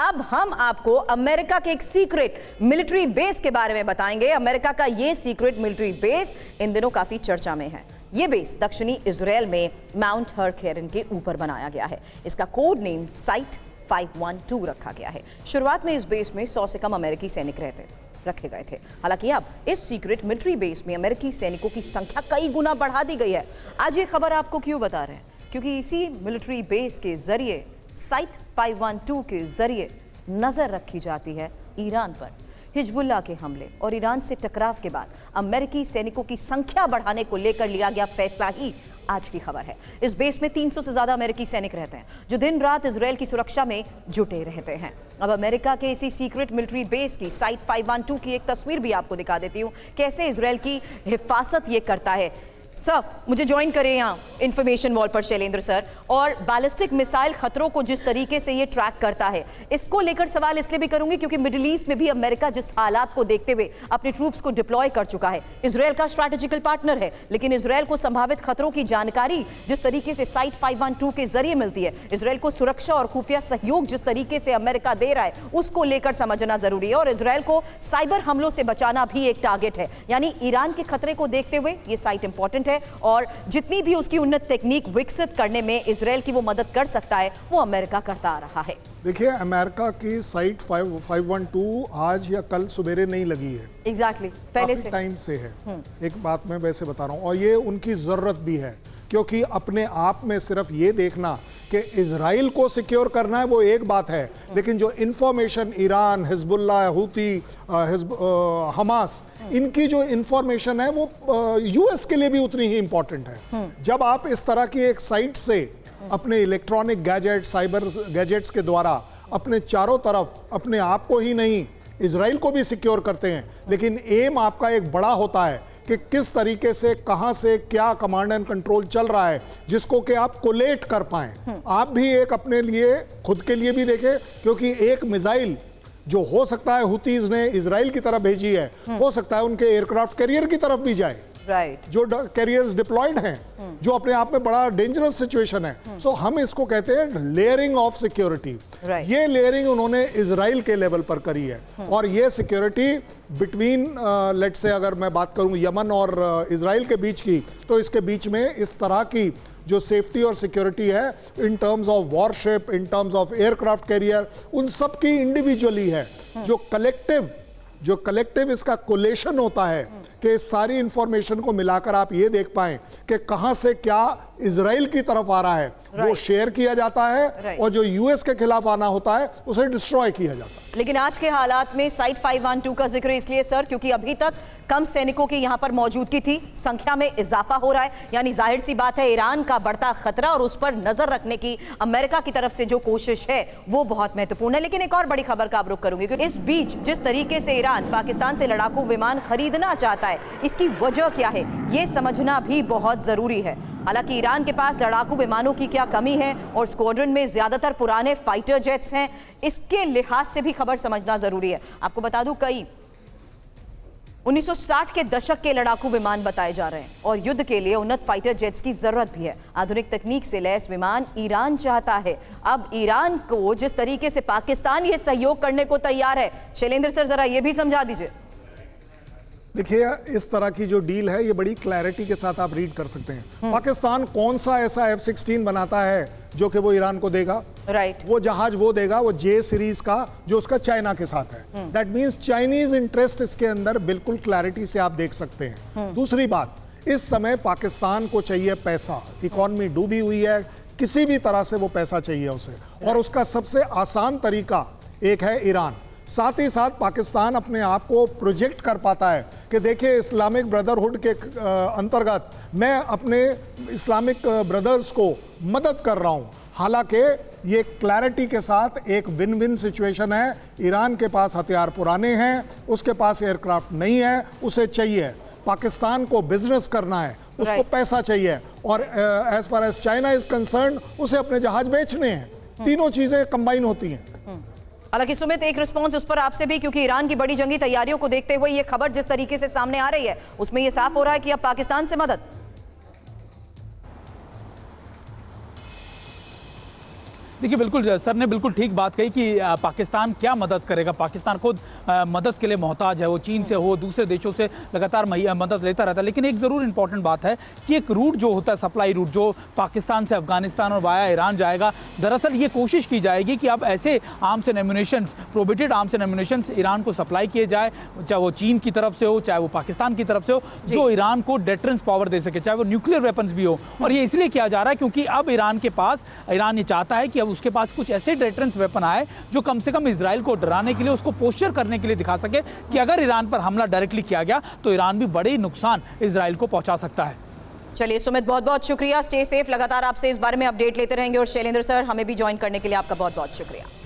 अब हम आपको अमेरिका के एक सीक्रेट मिलिट्री बेस के बारे में बताएंगे। अमेरिका का ये सीक्रेट मिलिट्री बेस इन दिनों काफी चर्चा में है। ये बेस दक्षिणी इजराइल में माउंट हरकेरन के ऊपर बनाया गया है। इसका कोड नेम साइट 512 रखा गया है। शुरुआत में इस बेस में 100 से कम अमेरिकी सैनिक रखे गए थे। हालांकि अब इस सीक्रेट मिलिट्री बेस में अमेरिकी सैनिकों की संख्या कई गुना बढ़ा दी गई है। आज ये खबर आपको क्यों बता रहे हैं? क्योंकि इसी मिलिट्री बेस के जरिए साइट 512 के जरिए नजर रखी जाती है ईरान पर। हिजबुल्लाह के हमले और ईरान से टकराव के बाद अमेरिकी सैनिकों की संख्या बढ़ाने को लेकर लिया गया फैसला ही आज की खबर है। इस बेस में 300 से ज्यादा अमेरिकी सैनिक रहते हैं जो दिन रात इजराइल की सुरक्षा में जुटे रहते हैं। अब अमेरिका के इसी सीक्रेट मिलिट्री बेस की साइट 512 की एक तस्वीर भी आपको दिखा देती हूं, कैसे इजराइल की हिफाजत ये करता है। सर, मुझे ज्वाइन करें यहाँ इंफॉर्मेशन वॉल पर शैलेंद्र सर। और बैलिस्टिक मिसाइल खतरों को जिस तरीके से ये ट्रैक करता है, इसको लेकर सवाल इसलिए भी करूंगी क्योंकि मिडिल ईस्ट में भी अमेरिका जिस हालात को देखते हुए अपने ट्रूप्स को डिप्लॉय कर चुका है। इजराइल का स्ट्रैटेजिकल पार्टनर है, लेकिन इजराइल को संभावित खतरों की जानकारी जिस तरीके से साइट 512 के जरिए मिलती है, इजराइल को सुरक्षा और खुफिया सहयोग जिस तरीके से अमेरिका दे रहा है, उसको लेकर समझना जरूरी है। और इजराइल को साइबर हमलों से बचाना भी एक टारगेट है। यानी ईरान के खतरे को देखते हुए ये साइट इंपॉर्टेंट है और जितनी भी उसकी उन्नत टेक्निक विकसित करने में इजराइल की वो मदद कर सकता है, वो अमेरिका करता आ रहा है। देखिए, अमेरिका की साइट 512 आज या कल सवेरे नहीं लगी है। एग्जैक्टली, पहले से टाइम से है। एक बात मैं वैसे बता रहा हूँ, और ये उनकी जरूरत भी है, क्योंकि अपने आप में सिर्फ ये देखना कि इजराइल को सिक्योर करना है वो एक बात है, लेकिन जो information Iran, Hezbollah, Houthi, Hamas, इनकी जो इंफॉर्मेशन है वो यूएस के लिए भी उतनी ही इंपॉर्टेंट है। जब आप इस तरह की एक साइट से अपने इलेक्ट्रॉनिक गैजेट, साइबर गैजेट्स के द्वारा अपने चारों तरफ अपने आप को ही नहीं इजराइल को भी सिक्योर करते हैं, लेकिन एम आपका एक बड़ा होता है कि किस तरीके से, कहां से क्या कमांड एंड कंट्रोल चल रहा है, जिसको कि आप कोलेट कर पाएं। आप भी एक अपने लिए, खुद के लिए भी देखें, क्योंकि एक मिसाइल जो हो सकता है हुतीज ने इजराइल की तरफ भेजी है, हो सकता है उनके एयरक्राफ्ट कैरियर की तरफ भी जाए। जो कैरियर्स डिप्लॉयड हैं, जो अपने आप में बड़ा डेंजरस सिचुएशन है। सो हम इसको कहते हैं लेयरिंग ऑफ सिक्योरिटी। ये लेयरिंग उन्होंने इजराइल के लेवल पर करी है। और ये सिक्योरिटी बिटवीन लेट से, अगर मैं बात करूं यमन और इजराइल के बीच की, तो इसके बीच में इस तरह की जो सेफ्टी और सिक्योरिटी है in terms of worship, in terms of aircraft carrier, उन सब की इंडिविजुअली है। जो कलेक्टिव इसका कोलेशन होता है कि सारी इंफॉर्मेशन को मिलाकर आप ये देख पाएं कि कहां से क्या इजराइल की तरफ आ रहा है, वो शेयर किया जाता है, और जो यूएस के खिलाफ आना होता है उसे डिस्ट्रॉय किया जाता है। लेकिन आज के हालात में साइट 512 का जिक्र इसलिए सर, क्योंकि अभी तक कम सैनिकों की यहां पर मौजूदगी थी, संख्या में इजाफा हो रहा है। यानी जाहिर सी बात है, ईरान का बढ़ता खतरा और उस पर नजर रखने की अमेरिका की तरफ से जो कोशिश है वो बहुत महत्वपूर्ण है। लेकिन एक और बड़ी खबर का आप रुख करूंगी, क्योंकि इस बीच जिस तरीके से ईरान पाकिस्तान से लड़ाकू विमान खरीदना चाहता है, इसकी वजह क्या है ये समझना भी बहुत जरूरी है। हालांकि ईरान के पास लड़ाकू विमानों की क्या कमी है और स्क्वाड्रन में ज्यादातर पुराने फाइटर जेट्स हैं, इसके लिहाज से भी खबर समझना जरूरी है। आपको बता दूं, कई 1960 के दशक के लड़ाकू विमान बताए जा रहे हैं और युद्ध के लिए उन्नत फाइटर जेट्स की जरूरत भी है। आधुनिक तकनीक से लैस विमान ईरान चाहता है। अब ईरान को जिस तरीके से पाकिस्तान ये सहयोग करने को तैयार है, शैलेंद्र सर जरा ये भी समझा दीजिए। देखिए, इस तरह की जो डील है ये बड़ी क्लैरिटी के साथ आप रीड कर सकते हैं। पाकिस्तान कौन सा ऐसा F-16 बनाता है जो कि वो ईरान को देगा? वो जहाज वो देगा, वो J सीरीज का, जो उसका चाइना के साथ है। दैट मींस चाइनीज इंटरेस्ट इसके अंदर बिल्कुल क्लैरिटी से आप देख सकते हैं। दूसरी बात, इस समय पाकिस्तान को चाहिए पैसा, इकॉनमी डूबी हुई है, किसी भी तरह से वो पैसा चाहिए उसे, और उसका सबसे आसान तरीका एक है ईरान। साथ ही साथ पाकिस्तान अपने आप को प्रोजेक्ट कर पाता है कि देखिए, इस्लामिक ब्रदरहुड के अंतर्गत मैं अपने इस्लामिक ब्रदर्स को मदद कर रहा हूँ। हालांकि ये क्लैरिटी के साथ एक विन विन सिचुएशन है। ईरान के पास हथियार पुराने हैं, उसके पास एयरक्राफ्ट नहीं है, उसे चाहिए। पाकिस्तान को बिजनेस करना है, उसको पैसा चाहिए, और as far as China is concerned, उसे अपने जहाज बेचने हैं। तीनों चीजें कंबाइन होती हैं। हालांकि सुमित, एक रिस्पांस इस पर आपसे भी, क्योंकि ईरान की बड़ी जंगी तैयारियों को देखते हुए ये खबर जिस तरीके से सामने आ रही है, उसमें ये साफ हो रहा है कि अब पाकिस्तान से मदद। देखिए बिल्कुल सर ने बिल्कुल ठीक बात कही कि पाकिस्तान क्या मदद करेगा। पाकिस्तान खुद मदद के लिए मोहताज है, वो चीन से हो दूसरे देशों से लगातार मदद लेता रहता है। लेकिन एक ज़रूर इंपॉर्टेंट बात है कि एक रूट जो होता है, सप्लाई रूट जो पाकिस्तान से अफगानिस्तान और वाया ईरान जाएगा, दरअसल ये कोशिश की जाएगी कि अब ऐसे arms and ammunitions, prohibited arms and ammunitions Iran को सप्लाई किए जाए, चाहे वो चीन की तरफ से हो चाहे वो पाकिस्तान की तरफ से हो, जो ईरान को डेटरेंस पावर दे सके, चाहे वो न्यूक्लियर वेपन्स भी हो। और ये इसलिए किया जा रहा है क्योंकि अब ईरान ये चाहता है कि अब उसके पास कुछ ऐसे डेटरेंस वेपन आए जो कम से कम इजराइल को डराने के लिए, उसको पोस्चर करने के लिए दिखा सके कि अगर ईरान पर हमला डायरेक्टली किया गया तो ईरान भी बड़े नुकसान इजराइल को पहुंचा सकता है। चलिए सुमित, बहुत बहुत शुक्रिया। स्टे सेफ, लगातार आपसे इस बारे में अपडेट लेते रहेंगे। और शैलेंद्र सर, हमें भी ज्वाइन करने के लिए आपका बहुत बहुत शुक्रिया।